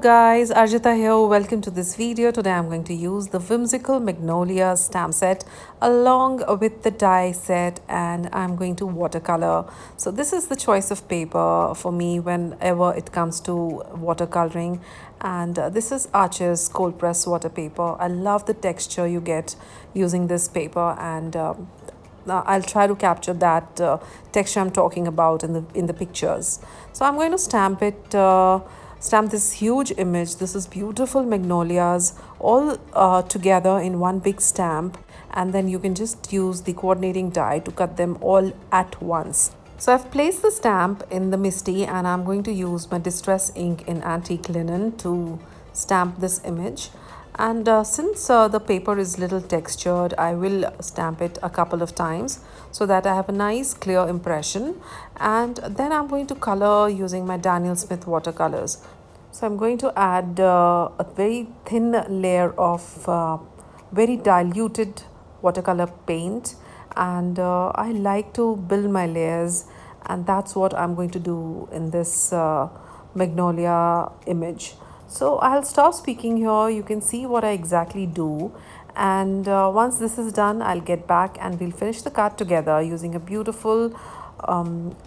guys, Arjita here. Welcome to this video. Today I'm going to use the Whimsical Magnolia stamp set along with the die set, and I'm going to watercolor. So this is the choice of paper for me whenever it comes to watercoloring, and this is Arches cold press water paper. I love the texture you get using this paper, and I'll try to capture that texture I'm talking about in the pictures. So I'm going to stamp this huge image. This is beautiful magnolias all together in one big stamp, and then you can just use the coordinating die to cut them all at once. So I've placed the stamp in the MISTI, and I'm going to use my distress ink in antique linen to stamp this image. And since the paper is little textured, I will stamp it a couple of times so that I have a nice clear impression. And then I'm going to color using my Daniel Smith watercolors. So I'm going to add a very thin layer of very diluted watercolor paint, and I like to build my layers, and that's what I'm going to do in this magnolia image. So I'll stop speaking here. You can see what I exactly do, and once this is done, I'll get back and we'll finish the card together using a beautiful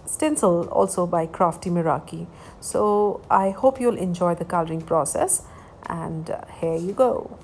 stencil also by Crafty Meraki. So I hope you'll enjoy the coloring process, and here you go.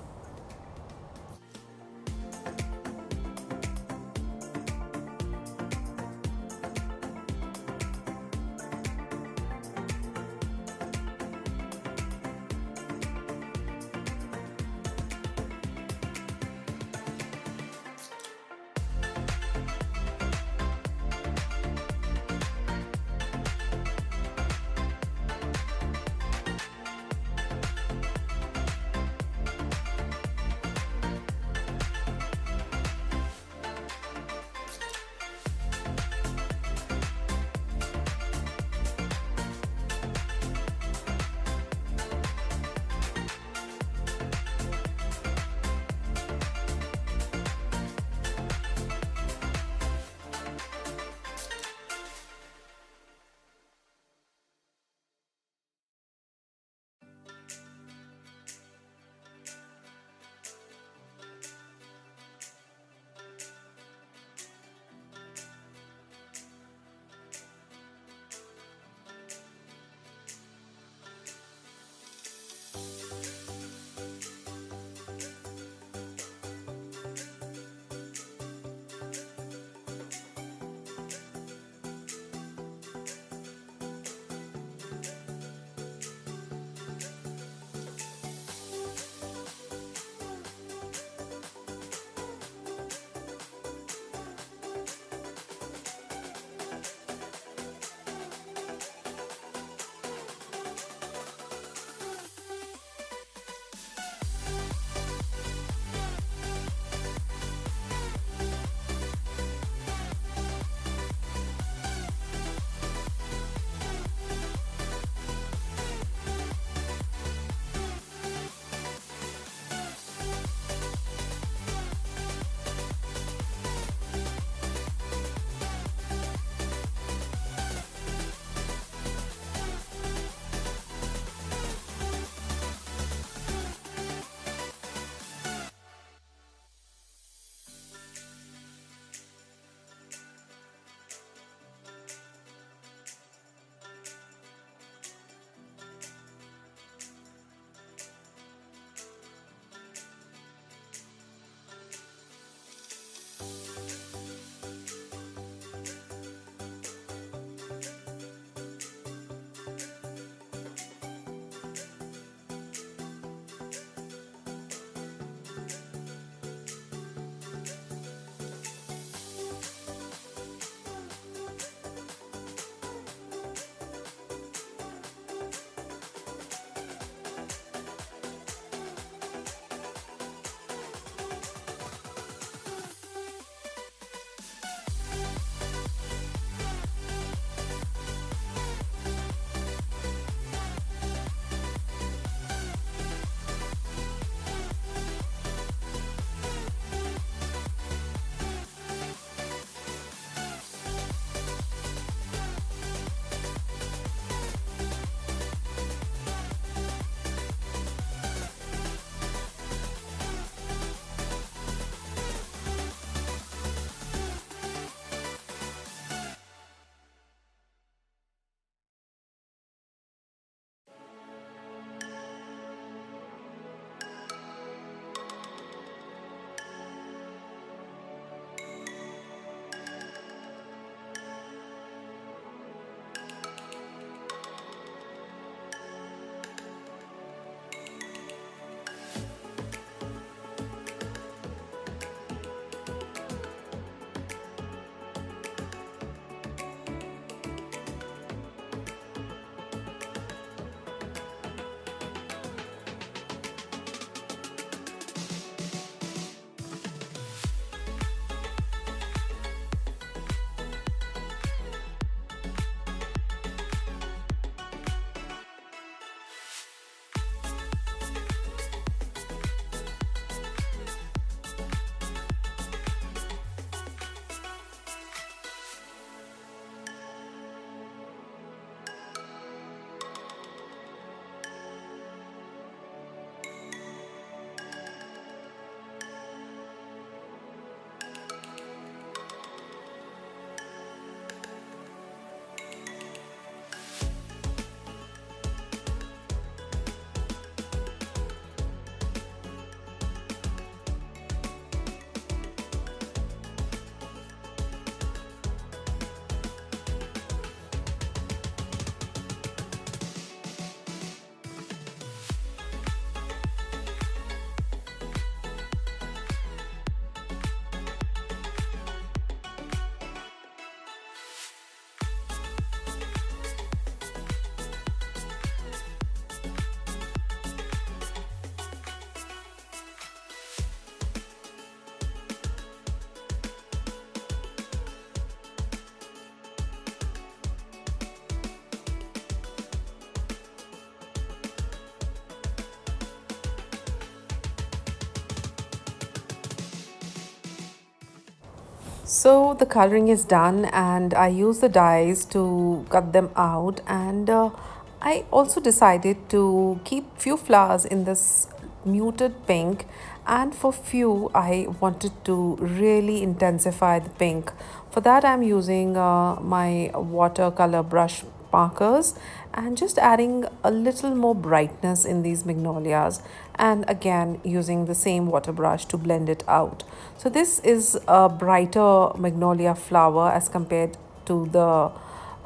So the coloring is done and I use the dies to cut them out, and I also decided to keep few flowers in this muted pink, and for few I wanted to really intensify the pink. For that I'm using my watercolor brush markers and just adding a little more brightness in these magnolias, and again using the same water brush to blend it out. So this is a brighter magnolia flower as compared to the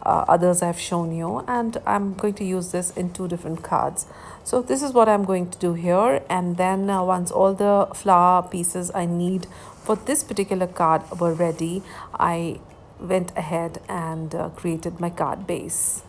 others I've shown you, and I'm going to use this in two different cards. So this is what I'm going to do here, and then once all the flower pieces I need for this particular card were ready, I went ahead and created my card base.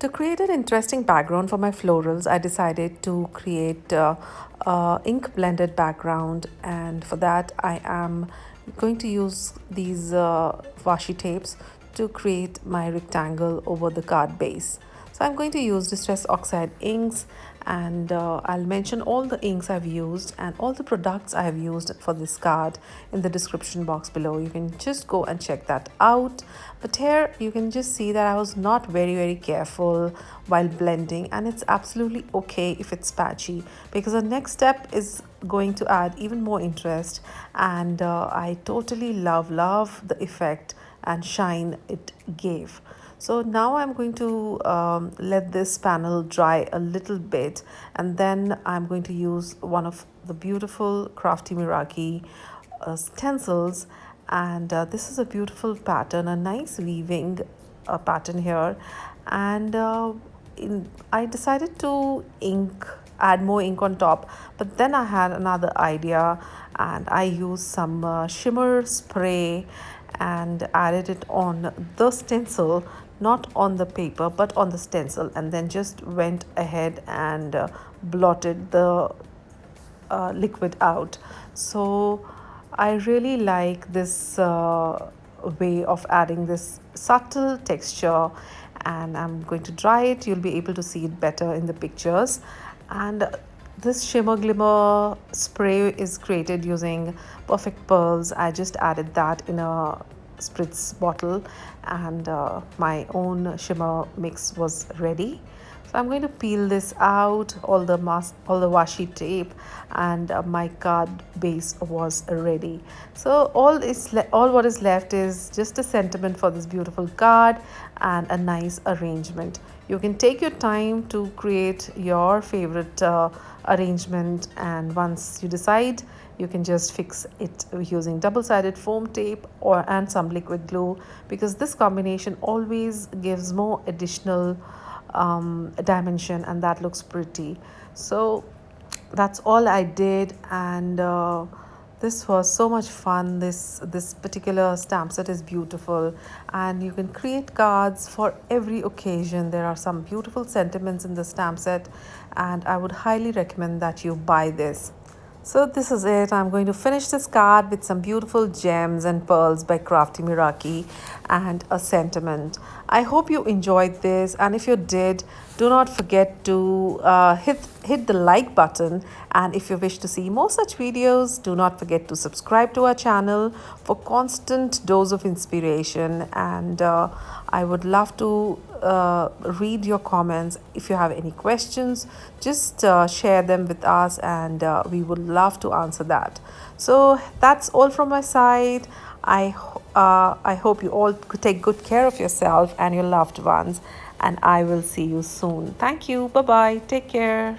To create an interesting background for my florals, I decided to create ink blended background, and for that I am going to use these washi tapes to create my rectangle over the card base. So I'm going to use Distress Oxide inks, and I'll mention all the inks I've used and all the products I have used for this card in the description box below. You can just go and check that out. But here you can just see that I was not very careful while blending, and it's absolutely okay if it's patchy, because the next step is going to add even more interest, and I totally love the effect and shine it gave. So now I'm going to let this panel dry a little bit, and then I'm going to use one of the beautiful Crafty Meraki stencils, and this is a beautiful pattern, a nice weaving pattern here, and I decided to add more ink on top, but then I had another idea and I used some shimmer spray and added it on the stencil, not on the paper but on the stencil, and then just went ahead and blotted the liquid out. So I really like this way of adding this subtle texture, and I'm going to dry it. You'll be able to see it better in the pictures. And this shimmer glimmer spray is created using perfect pearls. I just added that in a spritz bottle, and my own shimmer mix was ready. So I'm going to peel this out, all the washi tape, and my card base was ready. So all what is left is just a sentiment for this beautiful card and a nice arrangement. You can take your time to create your favorite arrangement, and once you decide, you can just fix it using double-sided foam tape and some liquid glue, because this combination always gives more additional dimension, and that looks pretty. So that's all I did, and this was so much fun. This particular stamp set is beautiful, and you can create cards for every occasion. There are some beautiful sentiments in the stamp set, and I would highly recommend that you buy this. So this is it. I'm going to finish this card with some beautiful gems and pearls by Crafty Meraki and a sentiment. I hope you enjoyed this, and if you did, do not forget to hit the like button, and if you wish to see more such videos, do not forget to subscribe to our channel for constant dose of inspiration. And I would love to read your comments. If you have any questions, just share them with us, and we would love to answer that. So that's all from my side. I hope you all could take good care of yourself and your loved ones, and I will see you soon. Thank you. Bye bye. Take care.